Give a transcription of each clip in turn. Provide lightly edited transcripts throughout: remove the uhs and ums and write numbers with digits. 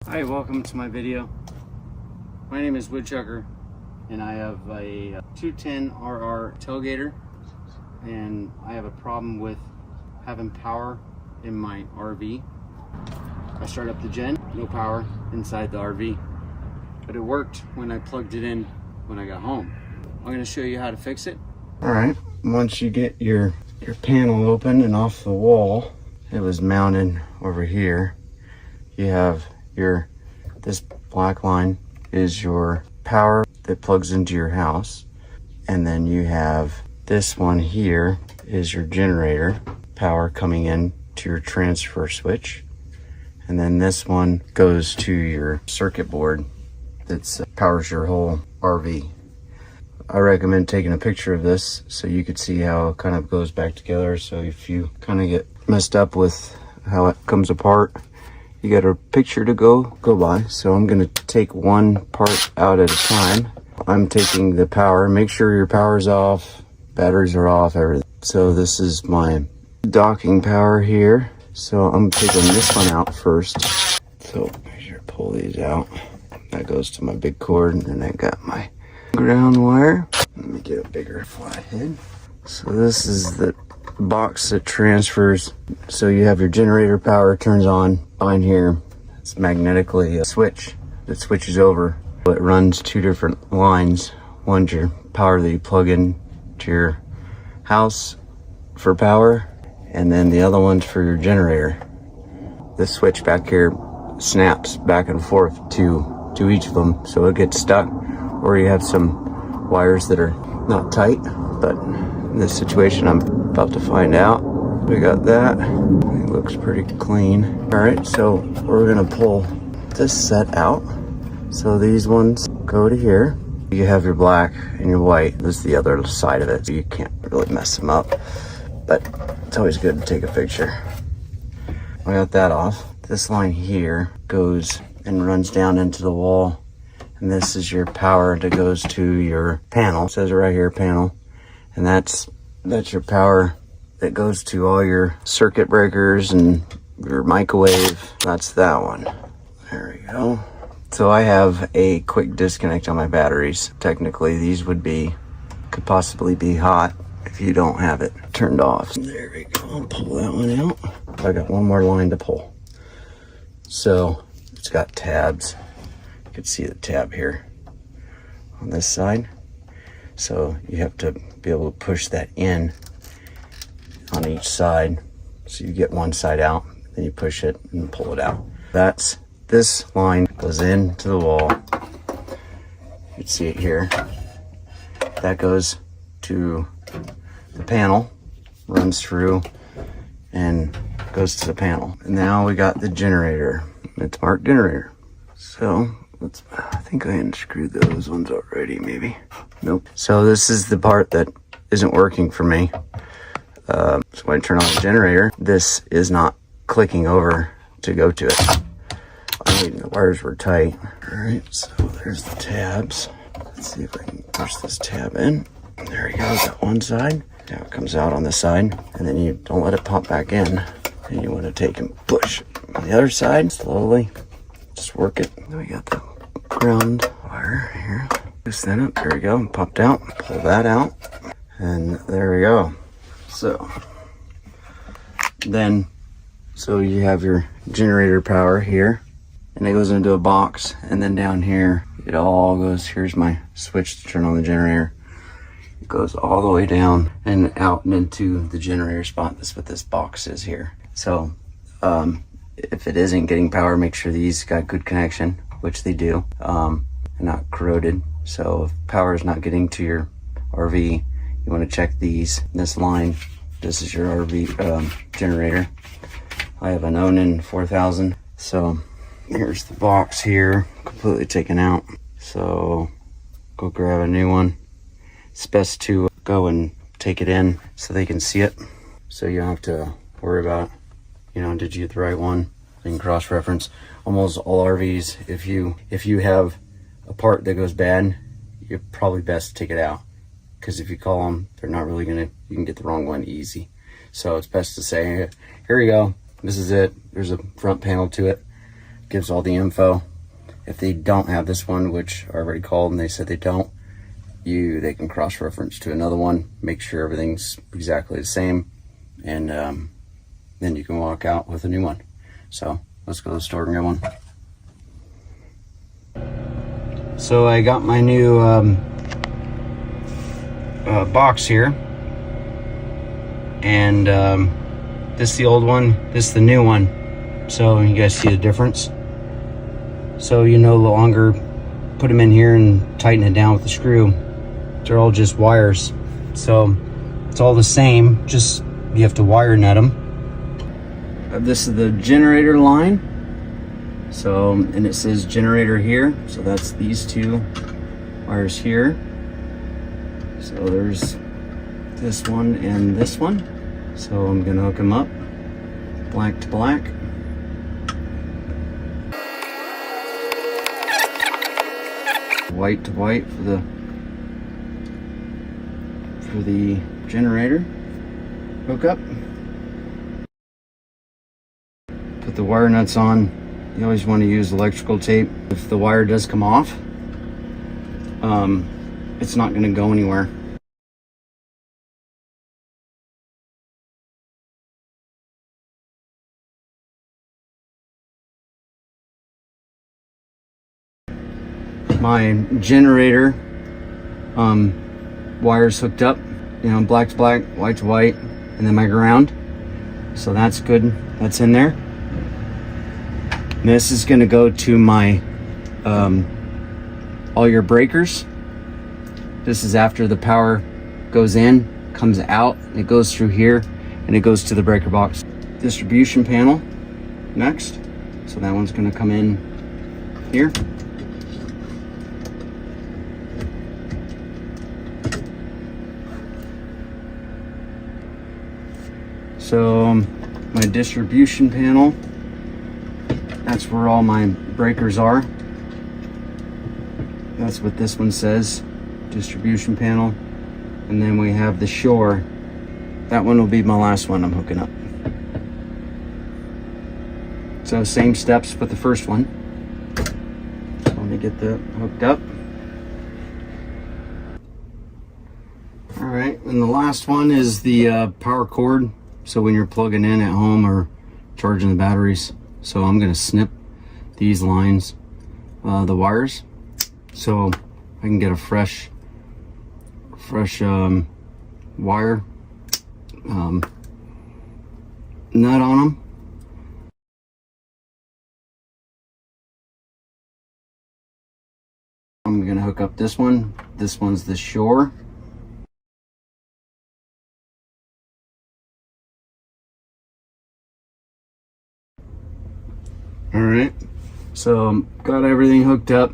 Hi, welcome to my video. My name is Woodchucker and I have a 210RR tailgater, and I have a problem with having power in my RV. I start up the gen, no power inside the RV, but it worked when I plugged it in when I got home. I'm going to show you how to fix it. All right, once you get your panel open and off the wall, it was mounted over here. You have this black line is your power that plugs into your house, and then you have this one here is your generator power coming in to your transfer switch, and then this one goes to your circuit board that powers your whole RV. I recommend taking a picture of this so you could see how it kind of goes back together. So if you kind of get messed up with how it comes apart, you got a picture to go by. So I'm gonna take one part out at a time. I'm taking the power. Make sure your power's off, batteries are off, everything. So this is my docking power here. So I'm taking this one out first. So make sure to pull these out. That goes to my big cord, and then I got my ground wire. Let me get a bigger flathead. So this is the box that transfers. So you have your generator power turns on. Behind here, it's magnetically a switch that switches over. It runs two different lines. One's your power that you plug in to your house for power, and then the other one's for your generator. This switch back here snaps back and forth to each of them, so it gets stuck, or you have some wires that are not tight. But in this situation, I'm about to find out. We got that. It looks pretty clean. All right, so we're gonna pull this set out. So these ones go to here. You have your black and your white. This is the other side of it, so you can't really mess them up, but it's always good to take a picture. I got that off. This line here goes and runs down into the wall, and this is your power that goes to your panel. It says it right here, panel, and that's your power that goes to all your circuit breakers and your microwave. That's that one. There we go. So I have a quick disconnect on my batteries. Technically, these could possibly be hot if you don't have it turned off. There we go. I'll pull that one out. I got one more line to pull. So it's got tabs. You can see the tab here on this side. So you have to be able to push that in on each side. So you get one side out, then you push it and pull it out. This line goes into the wall. You can see it here. That goes to the panel, runs through and goes to the panel. And now we got the generator. It's marked generator. So I think I unscrewed those ones already, maybe. Nope. So this is the part that isn't working for me. So when I turn on the generator, this is not clicking over to go to it. The wires were tight. All right, so there's the tabs. Let's see if I can push this tab in. There we go, got one side. Now it comes out on this side, and then you don't let it pop back in. And you want to take and push on the other side slowly. Just work it. Then we got the ground wire here. Loosen that up. There we go. Popped out. Pull that out, and there we go. So you have your generator power here, and it goes into a box, and then down here it all goes. Here's my switch to turn on the generator. It goes all the way down and out and into the generator spot. That's what this box is here. So if it isn't getting power, make sure these got good connection, which they do, and not corroded. So if power is not getting to your RV, you want to check this line. This is your RV generator. I have an Onan 4000. So here's the box here, completely taken out. So go grab a new one. It's best to go and take it in so they can see it. So you don't have to worry about, did you get the right one? You can cross-reference. Almost all RVs, if you have a part that goes bad, you're probably best to take it out. Because if you call them, they're not really you can get the wrong one easy. So it's best to say, here you go, this is it. There's a front panel to it. gives all the info. If they don't have this one, which I already called and they said they don't, they can cross-reference to another one, make sure everything's exactly the same, and then you can walk out with a new one. So let's go to the store and get one. So I got my new box here, and this is the old one, this is the new one. So you guys see the difference? So you no longer put them in here and tighten it down with the screw. They're all just wires. So it's all the same, just you have to wire net them. This is the generator line. So, and it says generator here. So that's these two wires here. So there's this one and this one. So I'm gonna hook them up, black to black. White to white for the generator hookup. Put the wire nuts on. You always want to use electrical tape. If the wire does come off, it's not going to go anywhere. My generator wires hooked up, you know, black to black, white to white, and then my ground. So that's good, that's in there. And this is going to go to my all your breakers. This is after the power goes in, comes out, it goes through here, and it goes to the breaker box. Distribution panel next. So that one's going to come in here. So my distribution panel, that's where all my breakers are. That's what this one says, distribution panel. And then we have the shore. That one will be my last one I'm hooking up. So same steps with the first one. So let me get that hooked up. All right, and the last one is the power cord. So when you're plugging in at home or charging the batteries. So I'm gonna snip these lines, the wires, so I can get a fresh wire nut on them. I'm gonna hook up this one. This one's the shore. All right, so got everything hooked up.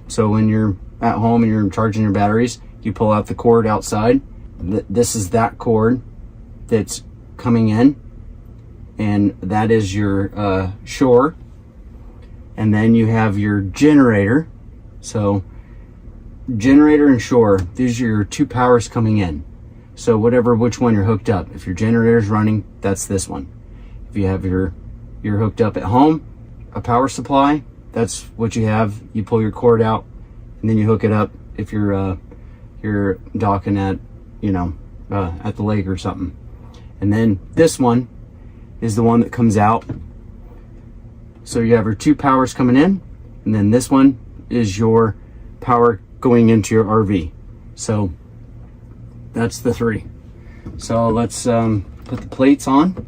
So when you're at home and you're charging your batteries, you pull out the cord outside. This is that cord that's coming in, and that is your shore. And then you have your generator. So generator and shore, these are your two powers coming in. So which one you're hooked up. If your generator's running, that's this one. If you have you're hooked up at home, a power supply, that's what you have. You pull your cord out and then you hook it up if you're docking at, you know, at the lake or something. And then this one is the one that comes out. So you have your two powers coming in, and then this one is your power going into your RV. So that's the three. So let's put the plates on.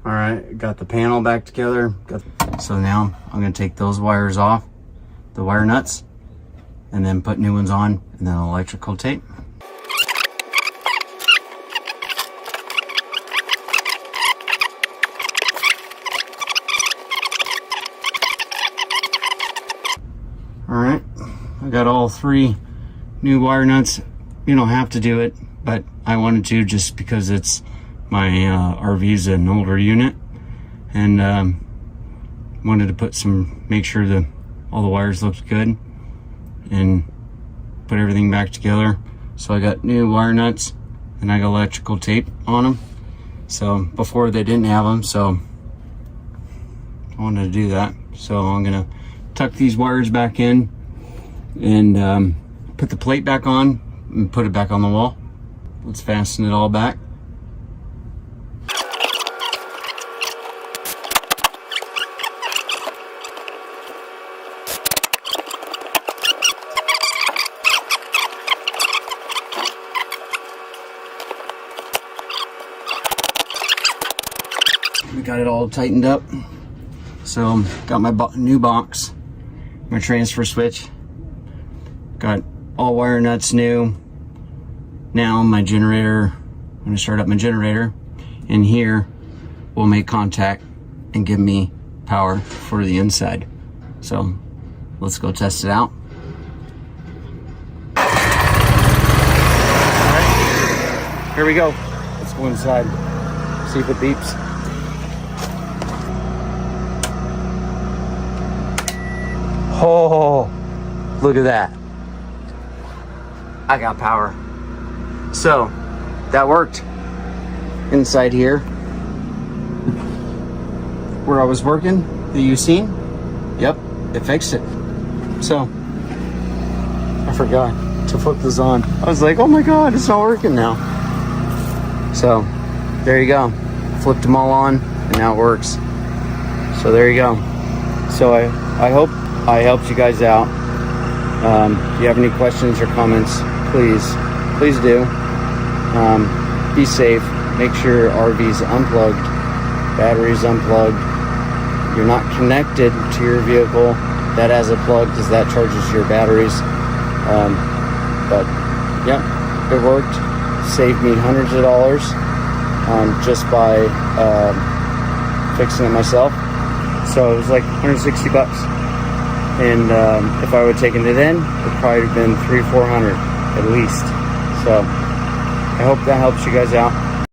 All right, got the panel back together. So now I'm gonna take those wires off, the wire nuts, and then put new ones on, and then electrical tape. All right, I got all three new wire nuts. You don't have to do it, but I wanted to just because it's my RV's an older unit, and wanted to make sure that all the wires looked good and put everything back together. So I got new wire nuts and I got electrical tape on them. So before they didn't have them, so I wanted to do that. So I'm gonna tuck these wires back in and put the plate back on and put it back on the wall. Let's fasten it all back. We got it all tightened up. So got my new box, my transfer switch, got all wire nuts new. Now my generator, I'm gonna start up my generator, and here will make contact and give me power for the inside. So let's go test it out. All right, here we go. Let's go inside, see if it beeps. Oh, look at that. I got power. So that worked. Inside here, where I was working, that you seen, yep, it fixed it. So I forgot to flip this on. I was like, oh my God, it's not working now. So there you go. Flipped them all on and now it works. So there you go. So I hope I helped you guys out. If you have any questions or comments, please do. Be safe. Make sure your RV's unplugged, batteries unplugged. You're not connected to your vehicle that has a plug because that charges your batteries. But yeah, it worked. Saved me hundreds of dollars just by fixing it myself. So it was like 160 bucks. And if I would have taken it in, it would probably have been $300-400 at least. So I hope that helps you guys out.